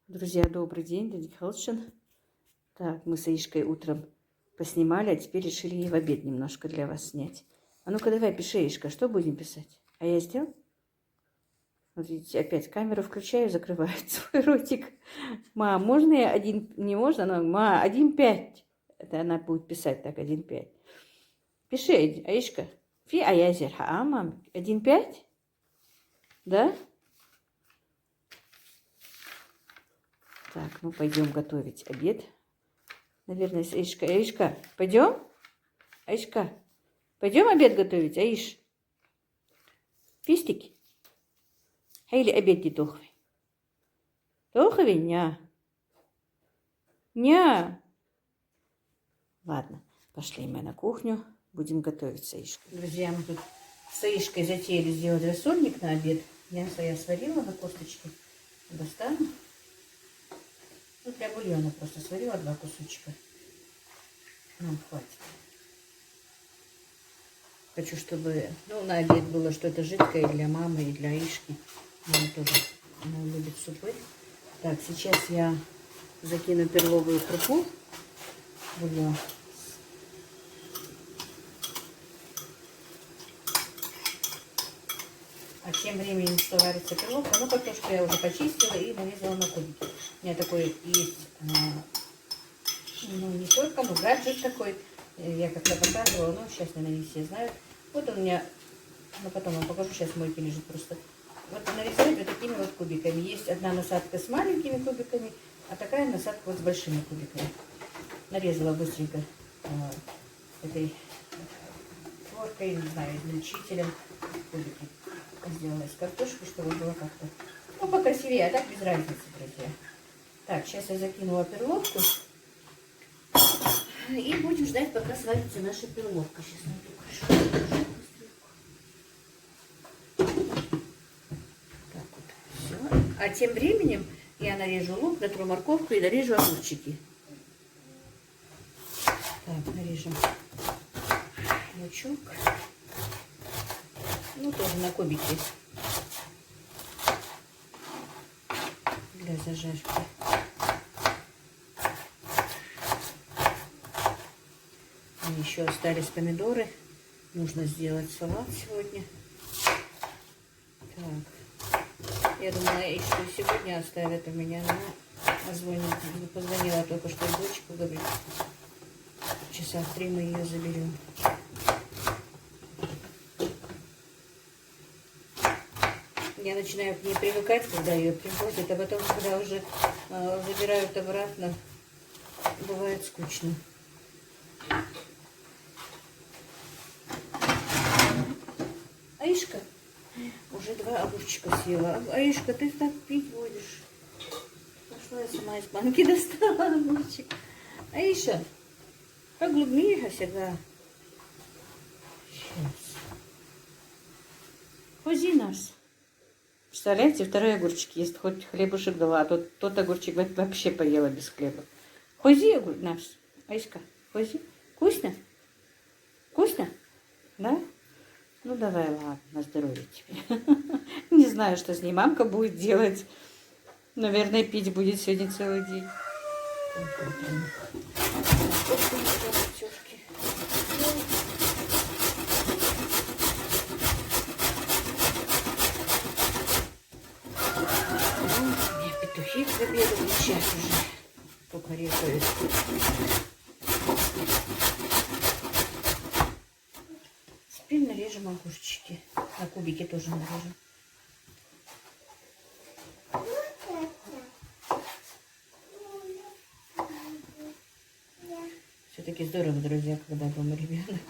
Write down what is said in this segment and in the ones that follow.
Друзья, добрый день, Дядя Хелшин. Так, мы с Аишкой утром поснимали, а теперь решили и в обед немножко для вас снять. А ну-ка давай, пиши, Аишка, что будем писать? А я сделал? Вот видите, опять камеру включаю, закрывает свой ротик. Ма, можно я один? Не можно, но ма, 1,5. Это она будет писать так, 1,5. Пиши, Аишка. Фи аязер, а, мам, 1,5? Да? Так, ну пойдем готовить обед. Наверное, Аишка. Аишка, пойдем? Аишка, пойдем обед готовить, Аиш? Пистики? Или обед не туховый? Туховый? Ня. Ня. Ладно, пошли мы на кухню. Будем готовить с Аишкой. Друзья, мы тут с Аишкой затеяли сделать рассольник на обед. Мясо я сварила на косточке. Достану. Ну, для бульона просто сварила 2 кусочка. Нам хватит. Хочу, чтобы на обед было что-то жидкое для мамы и для Аишки. Она тоже любит супы. Так, сейчас я закину перловую крупу в бульон. А тем временем, что варится перловка, картошку я уже почистила и нарезала на кубики. У меня такой есть, не только, но гаджет такой. Я как-то показывала, но сейчас, наверное, не все знают. Вот он у меня, потом вам покажу, сейчас мойки лежит просто. Вот нарезать вот такими вот кубиками. Есть одна насадка с маленькими кубиками, а такая насадка вот с большими кубиками. Нарезала быстренько этой творкой, не знаю, измельчителем кубики. Сделала из картошки, чтобы было как-то, покрасивее, а так без разницы, друзья. Так, сейчас я закинула перловку. И будем ждать, пока сварится наша перловка. Сейчас найду крышку. Так вот, все. А тем временем я нарежу лук, натру морковку и нарежу огурчики. Так, нарежем лучок. Тоже на кубики для зажарки. Еще остались помидоры. Нужно сделать салат сегодня. Так. Я думала, что сегодня оставят у меня. Но позвонила только что дочка, говорит, часа в 3 мы ее заберем. Я начинаю к ней привыкать, когда ее привозят, а потом, когда уже забирают обратно, бывает скучно. Аишка уже 2 огурчика съела. Аишка, ты так пить будешь? Пошла я сама из банки достала огурчик. Аиша, поглубнее всегда. Сейчас. Хози нас. Представляете, 2 огурчик есть, хоть хлебушек дала, а тот огурчик вообще поела без хлеба. Хози огурчик наш. Аишка, хози. Вкусно? Вкусно? Да? Ну давай, ладно, на здоровье тебе. Не знаю, что с ней мамка будет делать. Наверное, пить будет сегодня целый день. Петухи к обеду сейчас уже покорекают. Теперь нарежем огурчики. На кубики тоже нарежем. Все-таки здорово, друзья, когда дома ребенок.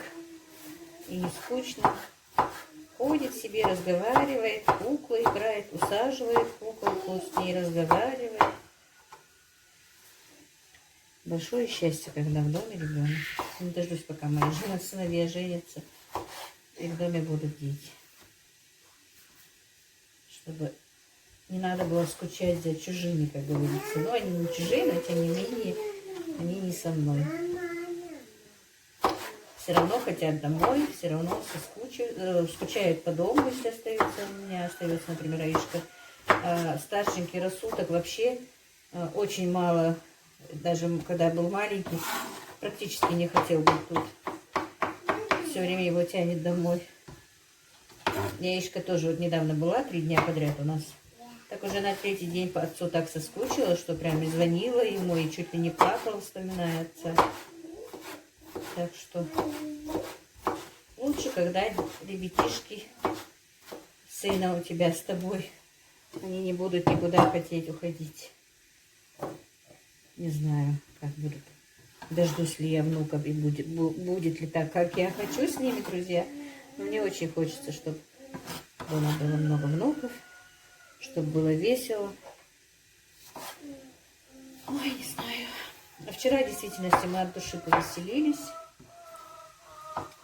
И не скучно. Ходит себе, разговаривает, куклы играет, усаживает куколку, с ней разговаривает. Большое счастье, когда в доме ребенок. Не дождусь, пока мои сыновья женятся, и в доме будут дети. Чтобы не надо было скучать за чужими, как говорится. Но они не чужие, но тем не менее, они не со мной. Все равно хотят домой, все равно скучают по дому, если остается у меня. Остается, например, Аишка. Старшенький рассудок вообще Очень мало, даже когда был маленький, практически не хотел быть тут. Все время его тянет домой. Яишка тоже вот недавно была, 3 дня подряд у нас. Так уже на 3-й день по отцу так соскучила, что прям и звонила ему, и чуть ли не плакала, вспоминая отца. Так что лучше, когда ребятишки сына у тебя с тобой, они не будут никуда хотеть уходить. Не знаю, как будут. Дождусь ли я внуков и будет ли так, как я хочу с ними, друзья. Но мне очень хочется, чтобы дома было много внуков, чтобы было весело. Ой, не знаю. А вчера, в действительности, мы от души повеселились,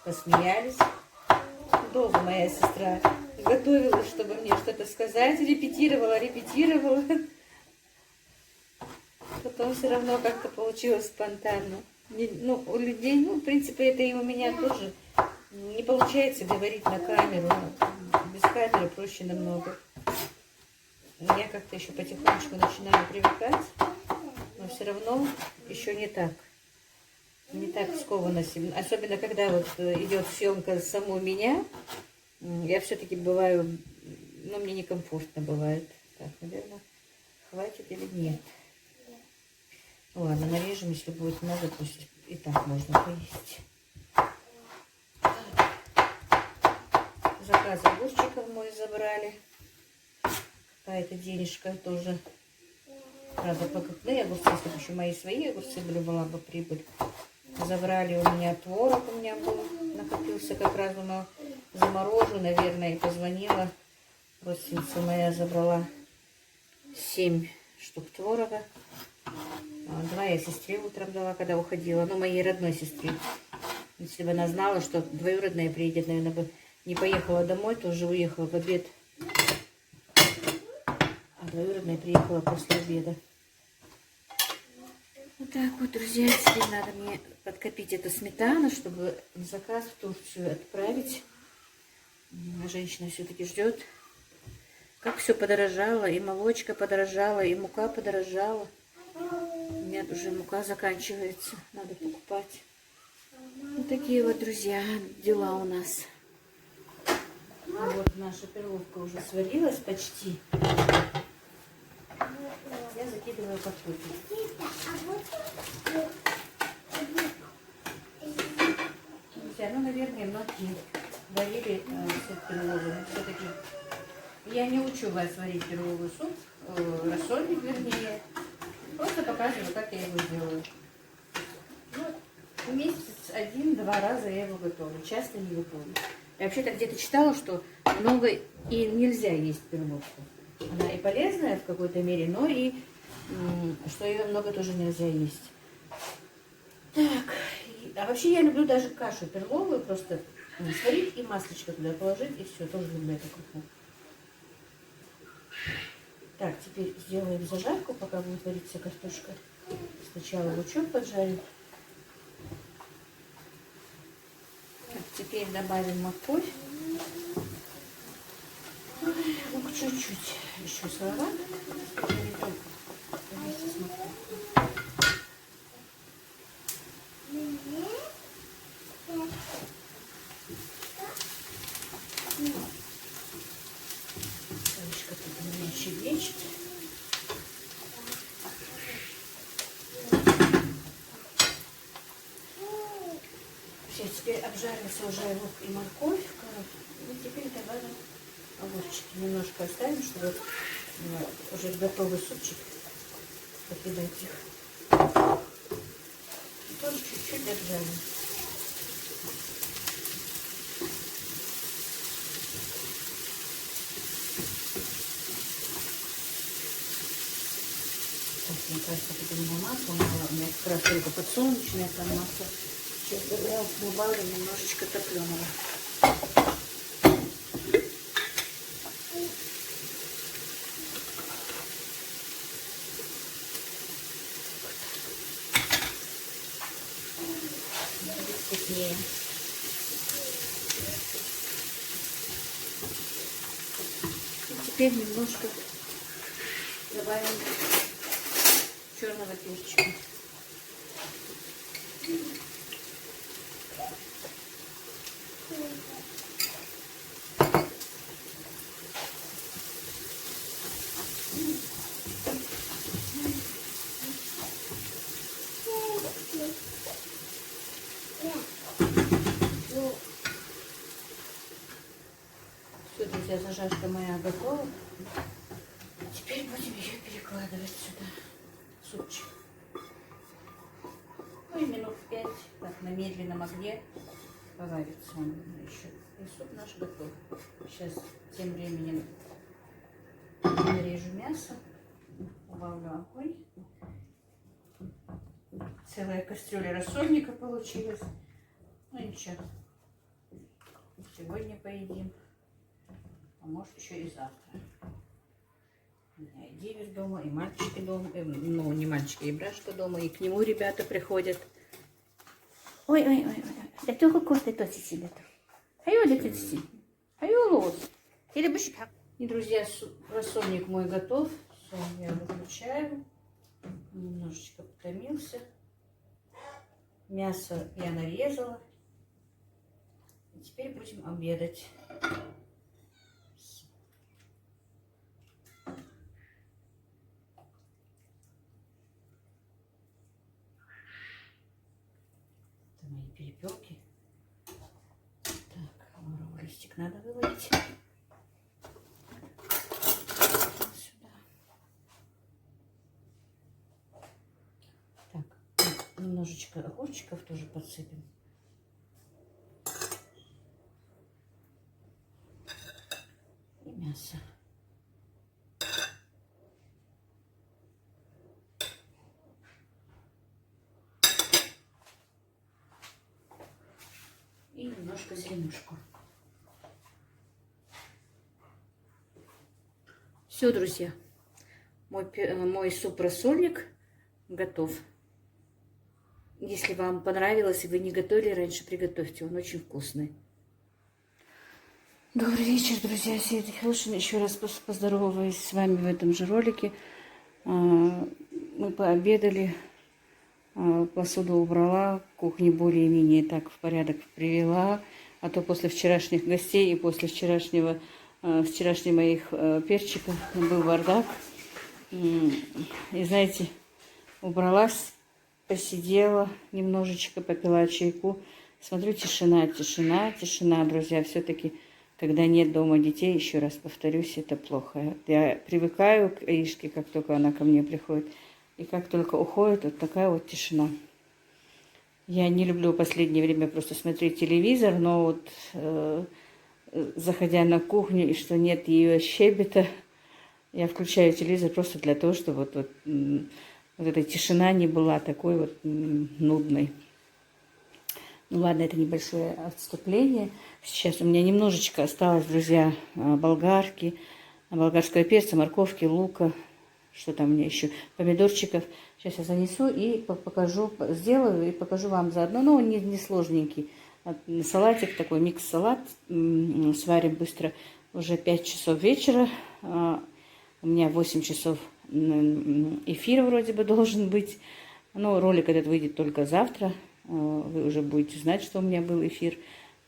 посмеялись. Долго моя сестра готовилась, чтобы мне что-то сказать, репетировала. Потом все равно как-то получилось спонтанно. Ну, у людей, ну, в принципе, это и у меня тоже не получается говорить на камеру. Без камеры проще намного. Я как-то еще потихонечку начинаю привыкать, но все равно еще не так. Не так скованно. Особенно, когда вот идет съемка саму меня, я все-таки бываю, ну, мне некомфортно бывает. Так, наверное, хватит или нет. Ладно, нарежем, если будет много, пусть и так можно поесть. Заказ огурчиков мой забрали. Какая-то денежка тоже. Правда, покупные огурцы, если бы еще мои свои огурцы были, была бы прибыль. Забрали у меня творог, у меня был, накопился как раз, думаю, заморожу, наверное, и позвонила. Родственница моя забрала 7 штук творога. 2 я сестре утром дала, когда уходила. Ну, моей родной сестре. Если бы она знала, что двоюродная приедет, наверное, бы не поехала домой, то уже уехала в обед. А двоюродная приехала после обеда. Вот так вот, друзья. Теперь надо мне подкопить эту сметану, чтобы заказ в Турцию отправить. Женщина все-таки ждет. Как все подорожало. И молочка подорожала, и мука подорожала. У меня уже мука заканчивается. Надо покупать. Вот такие вот, друзья, дела у нас. Вот наша перловка уже сварилась почти. Я закидываю картофель. Друзья, ну, наверное, многие варили суп перловый. Все-таки я не учу вас варить перловый суп, рассольник, вернее. Просто показываю, как я его делаю. Ну, в месяц 1-2 раза я его готовлю. Часто не готовлю. Я вообще-то где-то читала, что много и нельзя есть перловку. Она и полезная в какой-то мере, но и что ее много тоже нельзя есть. Так, а вообще я люблю даже кашу перловую, просто сварить и маслечко туда положить, и все, тоже люблю эту крупу. Так, теперь сделаем зажарку, пока будет вариться картошка. Сначала лучок поджарим. Так, теперь добавим морковь. Ну, чуть-чуть еще салат. Вместе с морковью. Солнышко тут у меня щебечет. Все, теперь обжарился уже лук и морковь. И теперь добавим огурчики. Немножко оставим, чтобы уже готовый супчик покидать их. И тоже чуть-чуть обжарим. Мне кажется, это у меня масло мало. У меня как раз только подсолнечное там масло. Сейчас добавлю немножечко топленого. Вкуснее. И теперь немножко добавим зеленого перчика. Все, друзья, зажарка моя готова. Теперь будем ее перекладывать сюда. Супчик. Ну и минут 5 так, на медленном огне поварится он еще. И суп наш готов. Сейчас тем временем нарежу мясо. Убавлю огонь. Целая кастрюля рассольника получилась. Ну ничего. Сегодня поедим. А может еще и завтра. У меня и Девис дома, и мальчики дома. Ну, не мальчики, и Брашка дома. И к нему ребята приходят. Ой. Да только кофе то себе. Аю, да ты си. Аю, лос. Или бы. И, друзья, рассольник мой готов. Все, я выключаю. Немножечко потомился. Мясо я нарезала. И теперь будем обедать. Это мои перепелки. Так, лавровый листик надо выловить. Сюда. Так, немножечко огурчиков тоже подсыпем. И мясо. И немножко зеленушку. Все, друзья, мой суп-рассольник готов. Если вам понравилось и вы не готовили раньше, приготовьте, он очень вкусный. Добрый вечер, друзья, я Хелшин. Еще раз поздороваюсь с вами в этом же ролике. Мы пообедали, посуду убрала, кухню более-менее так в порядок привела. А то после вчерашних гостей и после вчерашней моих перчиков был бардак. И знаете, убралась, посидела немножечко, попила чайку. Смотрю, тишина, друзья. Все-таки, когда нет дома детей, еще раз повторюсь, это плохо. Я привыкаю к Аишке, как только она ко мне приходит. И как только уходит, вот такая вот тишина. Я не люблю в последнее время просто смотреть телевизор, но вот заходя на кухню, и что нет ее щебета, я включаю телевизор просто для того, чтобы вот эта тишина не была такой вот нудной. Ну ладно, это небольшое отступление. Сейчас у меня немножечко осталось, друзья, болгарского перца, морковки, лука, что там у меня еще, помидорчиков. Сейчас я занесу и покажу, сделаю и покажу вам заодно. Но он не сложненький. Салатик такой, микс-салат. Сварим быстро. Уже 5 часов вечера. У меня 8 часов эфир вроде бы должен быть. Но ролик этот выйдет только завтра. Вы уже будете знать, что у меня был эфир.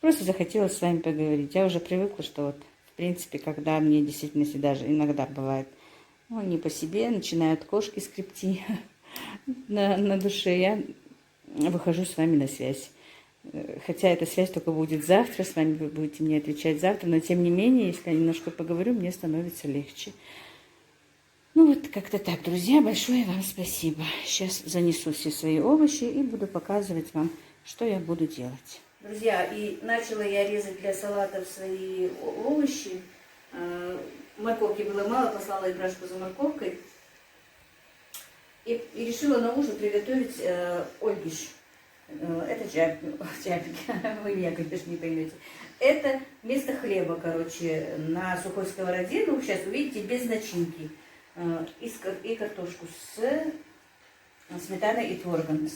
Просто захотелось с вами поговорить. Я уже привыкла, что вот, в принципе, когда мне действительно даже иногда бывает, ну, не по себе, начинают кошки скребти на душе, я выхожу с вами на связь. Хотя эта связь только будет завтра, с вами вы будете мне отвечать завтра, но тем не менее, если я немножко поговорю, мне становится легче. Ну вот как-то так, друзья, большое вам спасибо. Сейчас занесу все свои овощи и буду показывать вам, что я буду делать. Друзья, и начала я резать для салатов свои овощи. Морковки было мало, послала Ибрашку за морковкой. И решила на ужин приготовить ольгиш. Это чапик, вы меня, конечно, не поймете. Это вместо хлеба, короче, на сухой сковороде, ну, сейчас увидите, без начинки. И картошку с сметаной и творогом.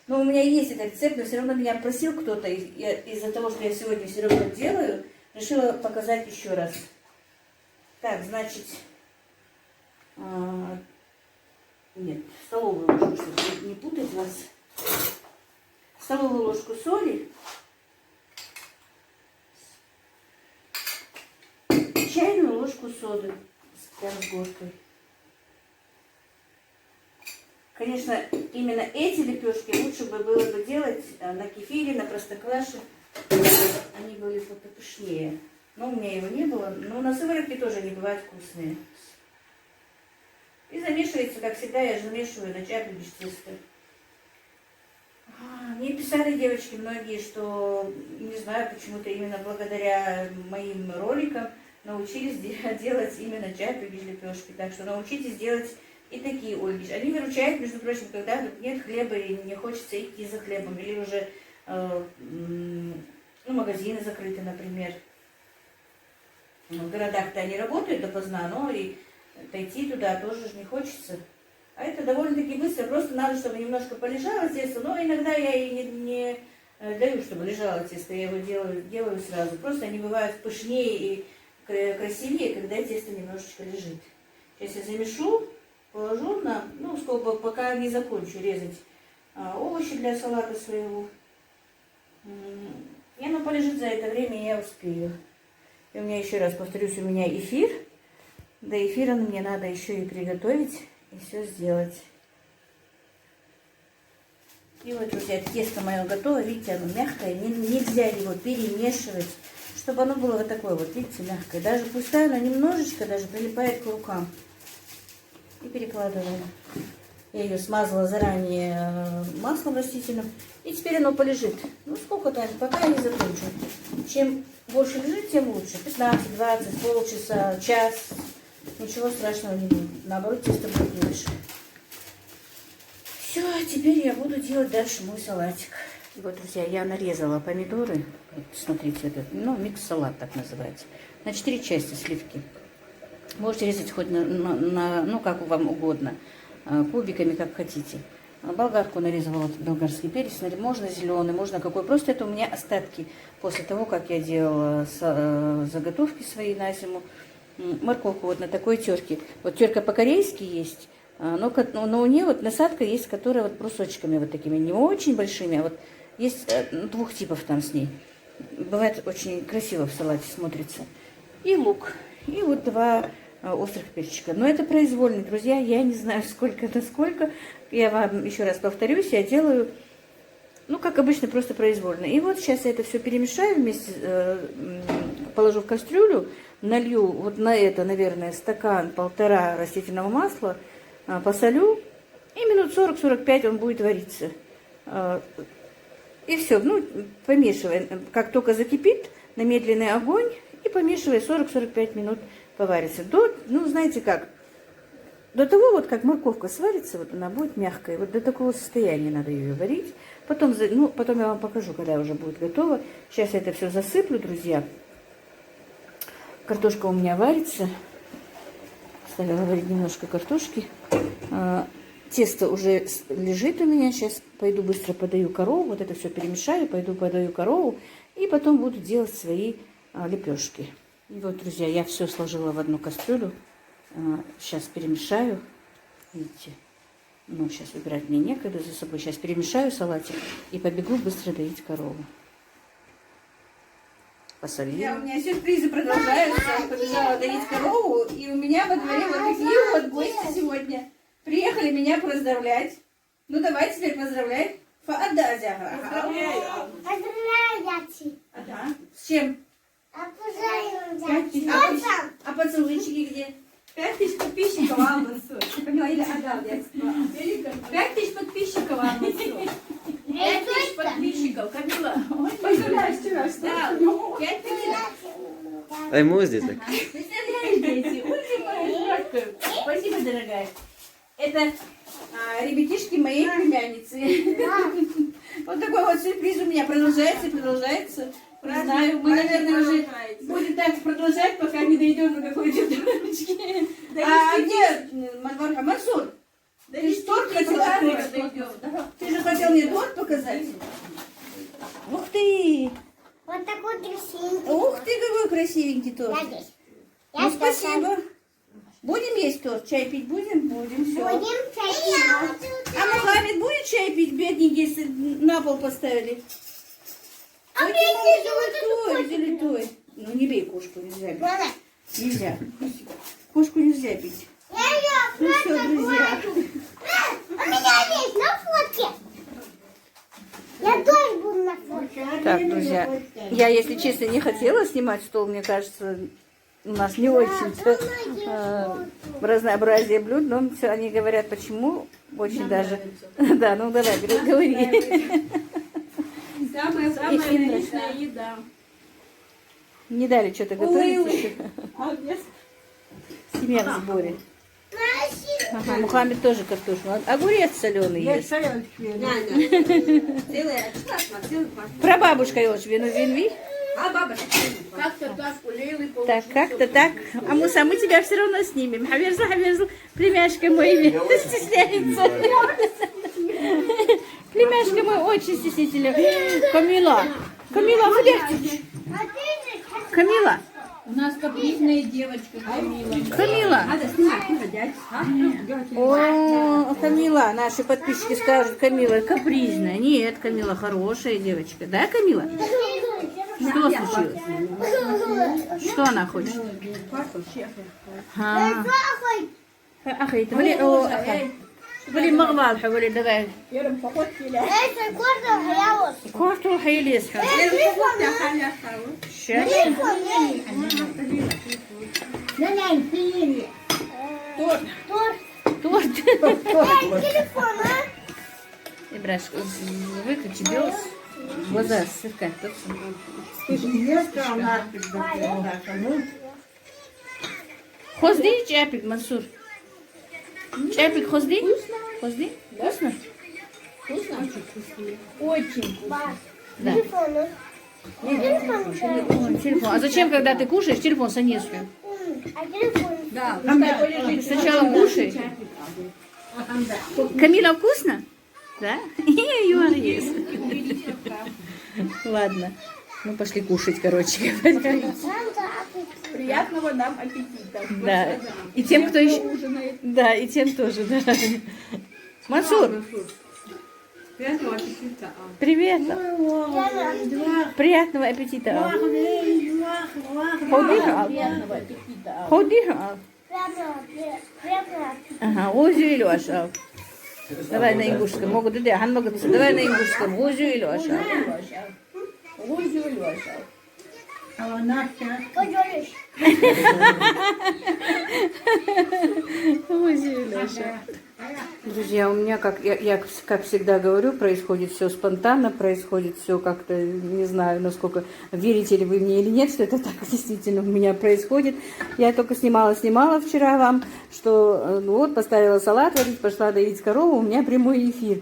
Но у меня есть этот рецепт, но все равно меня просил кто-то, из-за того, что я сегодня все равно делаю, решила показать еще раз. Так, значит, Нет, столовую ложку, чтобы не путать вас. Столовую ложку соли. Чайную ложку соды прям с горкой. Конечно, именно эти лепешки лучше бы было бы делать на кефире, на простокваше. Они были бы попышнее. Но у меня его не было. Но на сыворотке тоже они бывают вкусные. И замешивается, как всегда, я замешиваю на чай без теста. Мне писали девочки многие, что, не знаю, почему-то именно благодаря моим роликам научились делать именно чай без лепешки. Так что научитесь делать и такие ольгиши. Они выручают, между прочим, когда нет хлеба и не хочется идти за хлебом. Или уже магазины закрыты, например. В городах-то они работают допоздна, но и пойти туда тоже же не хочется. А это довольно-таки быстро. Просто надо, чтобы немножко полежало тесто. Но иногда я и не даю, чтобы лежало тесто. Я его делаю сразу. Просто они бывают пышнее и красивее, когда тесто немножечко лежит. Сейчас я замешу, положу на, сколько, пока не закончу резать овощи для салата своего. И оно полежит за это время, и я успею. И у меня, еще раз повторюсь, у меня эфир. До эфира мне надо еще и приготовить, и все сделать. И вот, друзья, тесто мое готово. Видите, оно мягкое. Нельзя его перемешивать, чтобы оно было вот такое вот, видите, мягкое. Даже пустое, оно немножечко даже прилипает к рукам. И перекладываю. Я ее смазала заранее маслом растительным. И теперь оно полежит. Сколько-то, пока я не закончу. Чем больше лежит, тем лучше. 15, 20, полчаса, час. Ничего страшного не будет. Наоборот, тесто будет лучше. Все, теперь я буду делать дальше мой салатик. И вот, друзья, я нарезала помидоры. Вот, смотрите, этот, микс-салат так называется. На 4 части сливки. Можете резать хоть как вам угодно. Кубиками, как хотите. Болгарку нарезала, вот, болгарский перец. Можно зеленый, можно какой. Просто это у меня остатки после того, как я делала заготовки свои на зиму. Морковку вот на такой терке. Вот терка по-корейски есть, но у нее вот насадка есть, которая вот брусочками вот такими, не очень большими, а вот есть двух типов там с ней. Бывает очень красиво в салате смотрится. И лук. И вот 2 острых перчика. Но это произвольно, друзья. Я не знаю, сколько это сколько. Я вам еще раз повторюсь, я делаю, как обычно, просто произвольно. И вот сейчас я это все перемешаю вместе, положу в кастрюлю, налью вот на это, наверное, 1,5 стакана растительного масла, посолю, и минут 40-45 он будет вариться. И все, помешиваем. Как только закипит, на медленный огонь, и помешивая 40-45 минут поварится. Знаете как, до того, вот как морковка сварится, вот она будет мягкая. Вот до такого состояния надо ее варить. Потом я вам покажу, когда уже будет готово. Сейчас я это все засыплю, друзья. Картошка у меня варится. Ставила варить немножко картошки. Тесто уже лежит у меня. Сейчас пойду быстро подаю корову. Вот это все перемешаю. Пойду подаю корову. И потом буду делать свои лепешки. И вот, друзья, я все сложила в одну кастрюлю. Сейчас перемешаю. Видите? Сейчас выбирать мне некогда за собой. Сейчас перемешаю салатик и побегу быстро доить корову. Посолила. У меня сюрпризы продолжаются. Я побежала доить корову, и у меня во дворе вот такие вот гости сегодня. Приехали меня поздравлять. Давай теперь поздравлять. Поздравляю. Ага. С чем? А поцелуйчики где? 5000 подписчиков Алмасу. Ты поняла, или отдал я 5000 подписчиков Алмасу. 5000 подписчиков, Камила. Поздравляю тебя, что? Да, 5000. Ай, муздит так. Представляешь, дети? Спасибо, дорогая. Это ребятишки моей племянницы. Вот такой вот сюрприз у меня продолжается и продолжается. Не знаю, мы, наверное, уже будем так продолжать, пока не дойдем до какой-то точки. А где Манварха? Мансур, ты же торт хотел открыть? Ты же хотел мне торт показать? Ух ты! Вот такой красивенький. Ух ты, какой красивенький торт. Я здесь. Спасибо. Будем есть торт? Чай пить будем? Будем, все. Будем чай. А Мухаммед будет чай пить, бедненький, если на пол поставили? А Ой, мне ты залитой. Ну не бей кошку, нельзя бить. Мама, Нельзя. Кошку нельзя бить. Ну все, друзья. у меня есть на фотке. Я тоже буду на фотке. Так, друзья, я, если честно, не хотела снимать стол, мне кажется, у нас не очень-то разнообразие блюд, но все, они говорят, почему, очень даже. Да, ну давай, говори. Самая наличная еда. Не дали что-то готовить еще. Семья в сборе. Ага, Мухаммед тоже картошку. Огурец соленый ест. Прабабушка ешь вину винви. Как-то так у Лейлы Так, как-то так. А Муса, мы тебя все равно снимем. Хаверзу, племяшка мой стесняется. Племяшка мой очень стеснительный. Камила, выдержи. Камила, У нас капризная девочка Камила. О, Камила, наши подписчики скажут, Камила капризная. Нет, Камила хорошая девочка. Да, Камила? Что случилось? Что она хочет? Ахай, ولي مغبال ولي دغاي كورتو حيليس торт. Ибраш, выключи белос. Глаза сверкать. Хозди чапик, Мансур. Чапик хозди? Хозди? Вкусно? Очень. Да. Телефон. А зачем, когда ты кушаешь, телефон сонесу? Да, Сначала кушай. Камила, вкусно? Да? Юар ест. Ладно. Ну, пошли кушать, короче говоря. приятного нам аппетита. Да. И тем, кто еще... ужинает. Да, и тем тоже, да. Мансур, Приятного аппетита. привет. Приятного аппетита. Приятного аппетита. Ходиха. Ага, озю и Леша. Давай на ингушском. Могут и хан могут. Давай на ингушском. Озю и Леша. Лузю Леша. Озю и Леша. Друзья, у меня, я как всегда говорю, происходит все спонтанно, происходит все как-то, не знаю, насколько, верите ли вы мне или нет, что это так действительно у меня происходит. Я только снимала вчера вам, что ну вот поставила салат варить, пошла доить корову, у меня прямой эфир.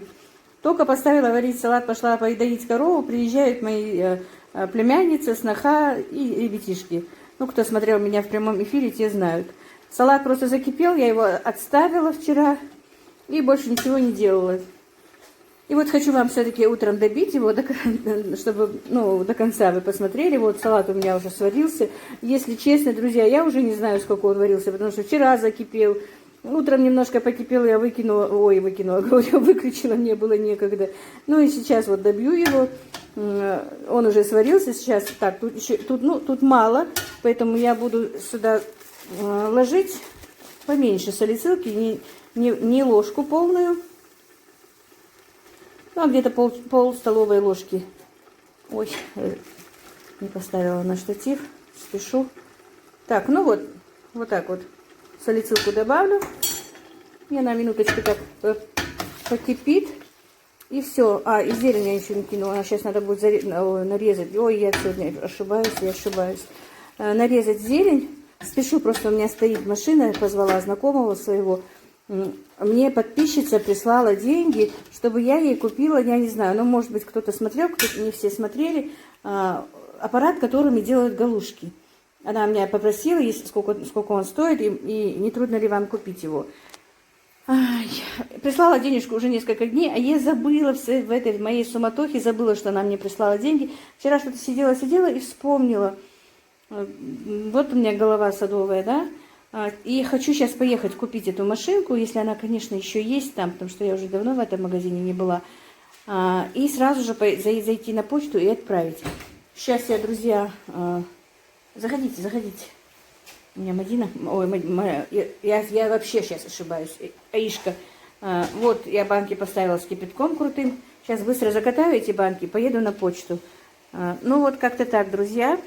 Только поставила варить салат, пошла доить корову, приезжают мои племянницы, сноха и ребятишки. Ну, кто смотрел меня в прямом эфире, те знают. Салат просто закипел, я его отставила вчера. И больше ничего не делала. И вот хочу вам все-таки утром добить его, чтобы до конца вы посмотрели. Вот салат у меня уже сварился. Если честно, друзья, я уже не знаю, сколько он варился, потому что вчера закипел. Утром немножко покипел, я выключила, мне было некогда. Ну и сейчас вот добью его. Он уже сварился. Сейчас так, тут мало, поэтому я буду сюда ложить поменьше салицилки, не ложку полную, ну, где-то пол столовой ложки. Ой, не поставила на штатив, спешу. Так, ну вот так вот салицилку добавлю. И она минуточку так покипит. И все. И зелень я еще не кинула. Сейчас надо будет нарезать. Ой, я сегодня ошибаюсь. Нарезать зелень. Спешу, просто у меня стоит машина, я позвала знакомого своего. Мне подписчица прислала деньги, чтобы я ей купила, я не знаю, ну, может быть, кто-то смотрел, кто-то не все смотрели, аппарат, которыми делают галушки. Она меня попросила, сколько он стоит, и не трудно ли вам купить его. Прислала денежку уже несколько дней, а я забыла в этой моей суматохе, забыла, что она мне прислала деньги. Вчера что-то сидела и вспомнила. Вот у меня голова садовая, да? И хочу сейчас поехать купить эту машинку, если она, конечно, еще есть там, потому что я уже давно в этом магазине не была. И сразу же зайти на почту и отправить. Сейчас я, друзья, заходите, заходите. У меня Мадина, ой, я вообще сейчас ошибаюсь, Аишка. Вот я банки поставила с кипятком крутым. Сейчас быстро закатаю эти банки, поеду на почту. Ну вот как-то так, друзья.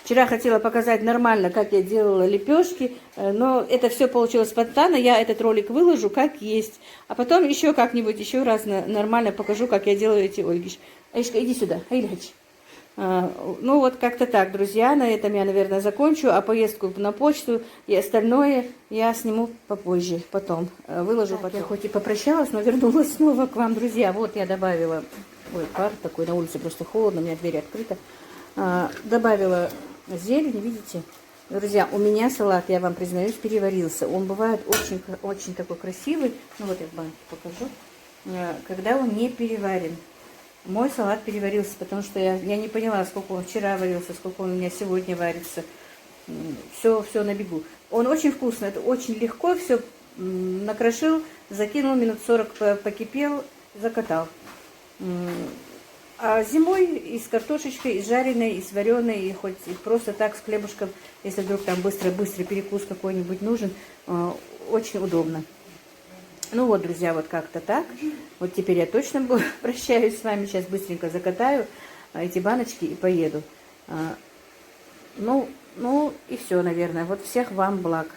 Вчера хотела показать нормально, как я делала лепешки, но это все получилось спонтанно. Я этот ролик выложу как есть. А потом еще как-нибудь, еще раз нормально покажу, как я делаю эти ольгиш. Аишка, иди сюда. Айльгач. Ну вот как-то так, друзья. На этом я, наверное, закончу. А поездку на почту и остальное я сниму попозже, потом. Выложу потом. Я хоть и попрощалась, но вернулась снова к вам, друзья. Вот я добавила... Ой, пар такой, на улице просто холодно, у меня дверь открыта. Добавила зелень, видите? Друзья, у меня салат, я вам признаюсь, переварился. Он бывает очень, очень такой красивый. Ну вот я в банке покажу. Когда он не переварен. Мой салат переварился, потому что я не поняла, сколько он вчера варился, сколько он у меня сегодня варится. Все на бегу. Он очень вкусный, это очень легко. Все накрошил, закинул, минут 40 покипел, закатал. А зимой и с картошечкой, и с жареной, и с вареной, и хоть и просто так с хлебушком, если вдруг там быстрый перекус какой-нибудь нужен, очень удобно. Ну вот, друзья, вот как-то так. Вот теперь я точно прощаюсь с вами. Сейчас быстренько закатаю эти баночки и поеду. Ну и все, наверное. Вот всех вам благ.